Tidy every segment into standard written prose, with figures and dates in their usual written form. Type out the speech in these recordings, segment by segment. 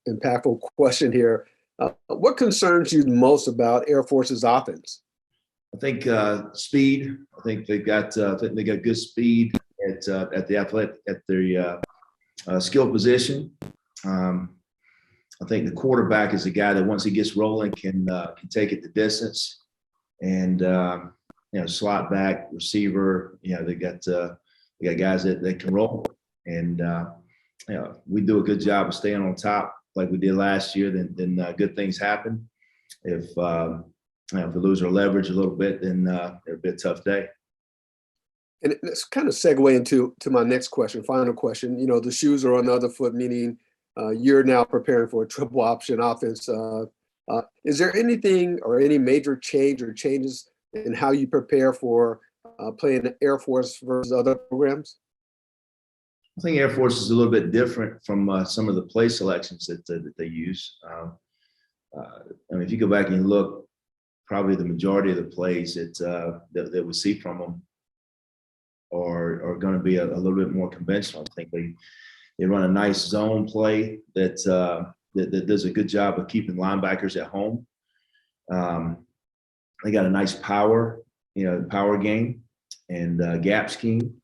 impactful question here. What concerns you most about Air Force's offense? I think speed. I think they got good speed at the athletic at their skill position. I think the quarterback is a guy that once he gets rolling can take it the distance, and slot back receiver. They got guys that can roll, and we do a good job of staying on top like we did last year. Then good things happen. If we lose our leverage a little bit, then it'll be a tough day. And let's kind of segue into my next question, final question. The shoes are on the other foot, meaning you're now preparing for a triple option offense. Is there anything or any major change or changes in how you prepare for playing the Air Force versus other programs? I think Air Force is a little bit different from some of the play selections that they use. If you go back and look, probably the majority of the plays that we see from them are going to be a little bit more conventional. I think they run a nice zone play that does a good job of keeping linebackers at home. They got a nice power game and gap scheme,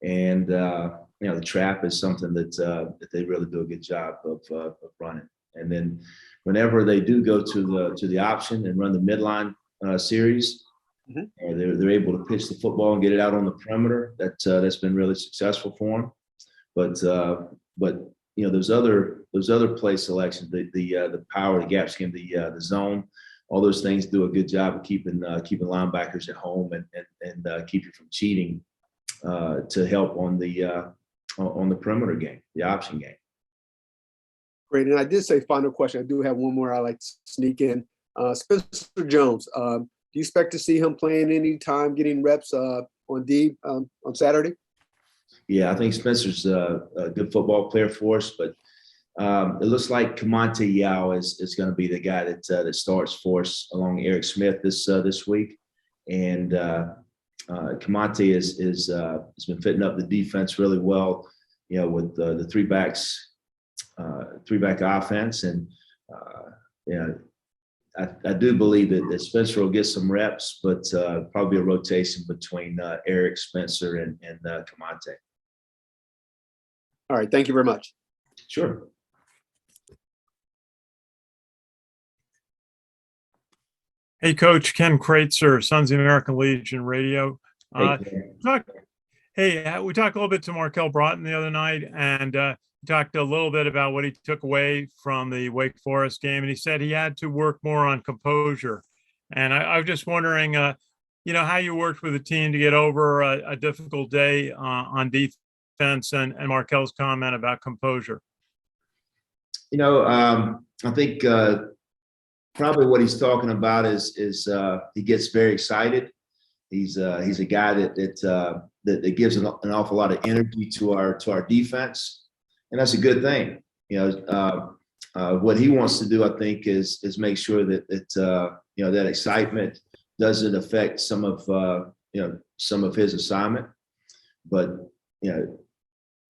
and the trap is something that they really do a good job of running. And then whenever they do go to the option and run the midline series, they're able to pitch the football and get it out on the perimeter. That's been really successful for them. But those other play selections, the power, the gap scheme, the zone, all those things do a good job of keeping linebackers at home and keep you from cheating to help on the perimeter game, the option game. Great. And I did say final question. I do have one more I'd like to sneak in. Spencer Jones, do you expect to see him playing any time, getting reps on D on Saturday? Yeah, I think Spencer's a good football player for us, but it looks like Kamonte Yao is going to be the guy that starts for us along Eric Smith this week. And Kamonte has been fitting up the defense really well, with the three back offense. And I do believe that Spencer will get some reps, but probably a rotation between Eric, Spencer, and Kamonte. All right. Thank you very much. Sure. Hey, Coach. Ken Kreitzer, Sons of the American Legion Radio. We talked a little bit to Markel Broughton the other night, and talked a little bit about what he took away from the Wake Forest game, and he said he had to work more on composure. And I was just wondering, how you worked with the team to get over a difficult day on defense, and Markel's comment about composure. I think probably what he's talking about is he gets very excited. He's a guy that gives an awful lot of energy to our defense, and that's a good thing. What he wants to do, I think, is make sure that that excitement doesn't affect some of his assignment. But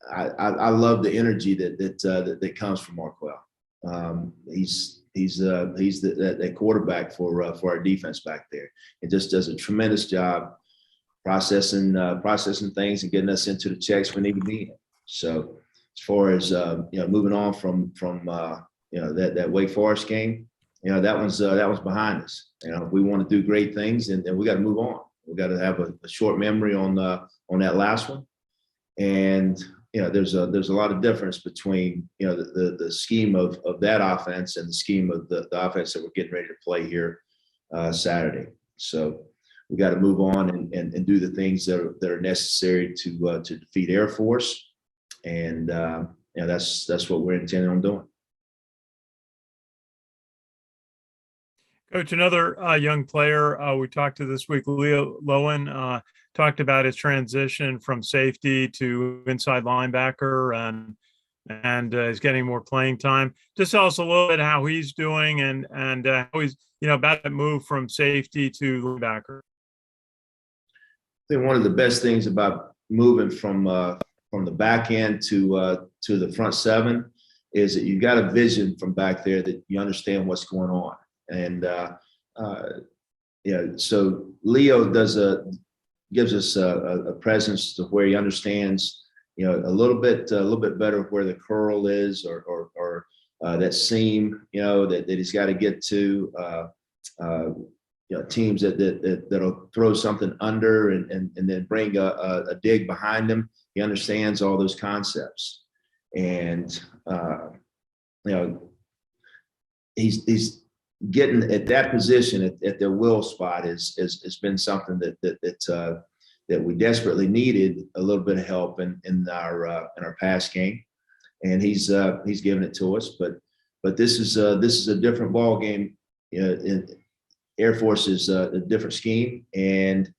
I love the energy that comes from Markel. He's that quarterback for our defense back there. It just does a tremendous job processing things and getting us into the checks we need to be in. So as far as moving on from that Wake Forest game, that one's behind us. We want to do great things, and we got to move on. We got to have a short memory on that last one. And there's a lot of difference between the scheme of that offense and the scheme of the offense that we're getting ready to play here Saturday. So we got to move on and do the things that are necessary to defeat Air Force, and that's what we're intending on doing. Coach, another young player we talked to this week, Leo Lowen, talked about his transition from safety to inside linebacker, and is getting more playing time. Just tell us a little bit how he's doing and how he's about to move from safety to linebacker. I think one of the best things about moving from the back end to the front seven is that you've got a vision from back there that you understand what's going on. And so Leo gives us a presence to where he understands, a little bit better where the curl is or that seam, that he's got to get to. Teams that'll throw something under and then bring a dig behind them. He understands all those concepts, and he's getting at that position at their will spot has been something that we desperately needed a little bit of help in our pass game, and he's given it to us. But this is a different ball game. Air Force is a different scheme, and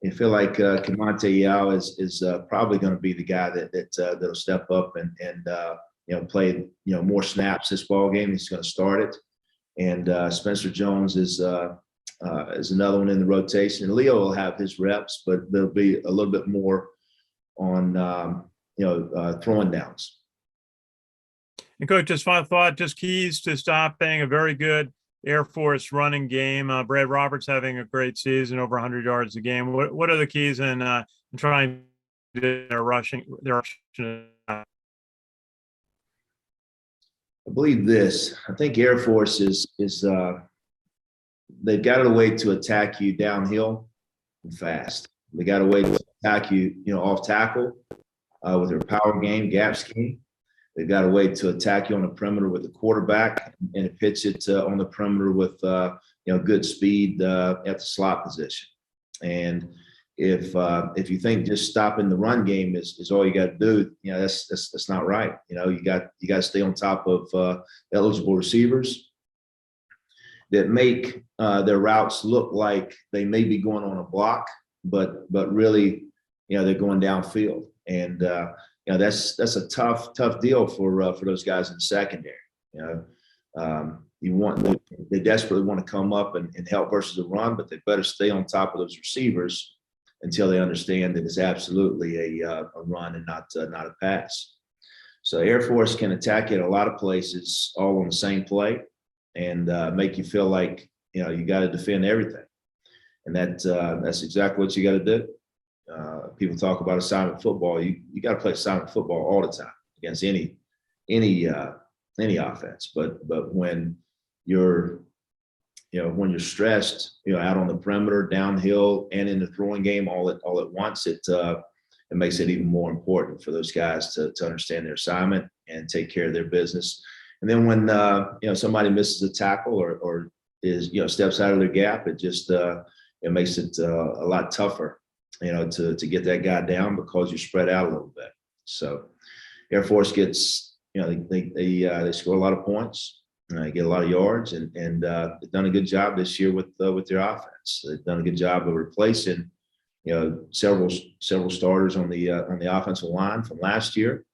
I feel like Kamante Yao is probably going to be the guy that'll step up and play more snaps this ball game. He's going to start it, and Spencer Jones is another one in the rotation. And Leo will have his reps, but there'll be a little bit more on throwing downs. And Coach, just final thought, just keys to stopping a very good Air Force running game. Brad Roberts having a great season, over 100 yards a game. What are the keys in trying to do their rushing? I believe this. I think Air Force is they've got a way to attack you downhill and fast. They got a way to attack you, off tackle with their power game, gap scheme. They've got a way to attack you on the perimeter with the quarterback and pitch it on the perimeter with good speed at the slot position. And if you think just stopping the run game is all you got to do, that's not right. You got to stay on top of eligible receivers that make their routes look like they may be going on a block, but really, they're going downfield. And that's a tough deal for those guys in the secondary. They desperately want to come up and help versus the run, but they better stay on top of those receivers until they understand that it's absolutely a run and not a pass. So Air Force can attack it a lot of places, all on the same play, and make you feel like you got to defend everything, and that's exactly what you got to do. People talk about assignment football. You got to play assignment football all the time against any offense. But when you're stressed, out on the perimeter, downhill, and in the throwing game all at once, it makes it even more important for those guys to understand their assignment and take care of their business. And then when somebody misses a tackle or is steps out of their gap, it just it makes it a lot tougher. To get that guy down because you're spread out a little bit. So Air Force gets, they score a lot of points, get a lot of yards, and they've done a good job this year with their offense. They've done a good job of replacing, several starters on the offensive line from last year,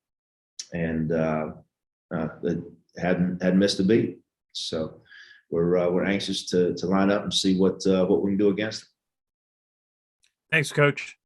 and that hadn't missed a beat. So we're anxious to line up and see what we can do against them. Thanks, Coach.